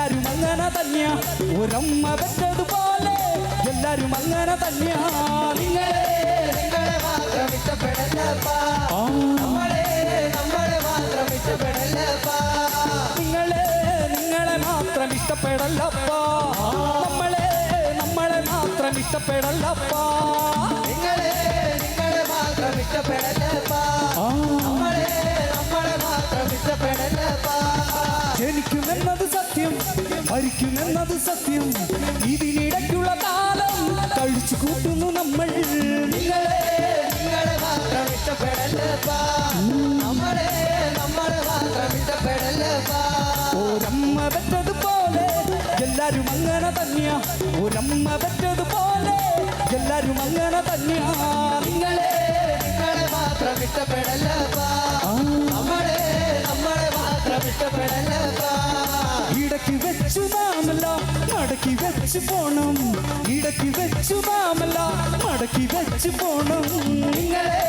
എല്ലാരും അങ്ങനെ തന്നെയാ ഒരമ്മ പെറ്റതുപോലെ എല്ലാരും അങ്ങനെ തന്നെയാ നിങ്ങളെ മാത്രം ഇഷ്ടപ്പെടല്ലപ്പാ നമ്മളെ മാത്രം ഇഷ്ടപ്പെടല്ലപ്പാ നിങ്ങളെ മാത്രം ഇഷ്ടപ്പെടല്ലപ്പാ നമ്മളെ മാത്രം ഇഷ്ടപ്പെടല്ലപ്പാ നിങ്ങളെ മാത്രം ഇഷ്ടപ്പെടല്ലപ്പാ നമ്മളെ മാത്രം ഇഷ്ടപ്പെടല്ലപ്പാ ജനിക്കുമെന്നത് സത്യം മരിക്കുമെന്നത് സത്യം ഇതിനിടയ്ക്കുള്ള കാലം കഴിച്ചു കൂട്ടുന്നു നമ്മൾ നിങ്ങളെ മാത്രം ഇഷ്ടപ്പെടല്ലപ്പാ നമ്മളെ മാത്രം ഇഷ്ടപ്പെടല്ലപ്പാ ഒരമ്മ പെറ്റതുപോലെ എല്ലാരും അങ്ങനെ തന്നെയാ ഒരമ്മ പെറ്റതുപോലെ എല്ലാരും അങ്ങനെ തന്നെയാ നിങ്ങളെ മാത്രം ഇഷ്ടപ്പെടല്ലപ്പാ നമ്മളെ മാത്രം ഇഷ്ടപ്പെടല്ലപ്പാ ഇടയ്ക്ക് വെച്ചു നാമല്ല മടക്കി വെച്ച് പോണം ഇടയ്ക്ക് വെച്ചു നാമല്ല മടക്കി വെച്ച് പോണം നിങ്ങളെ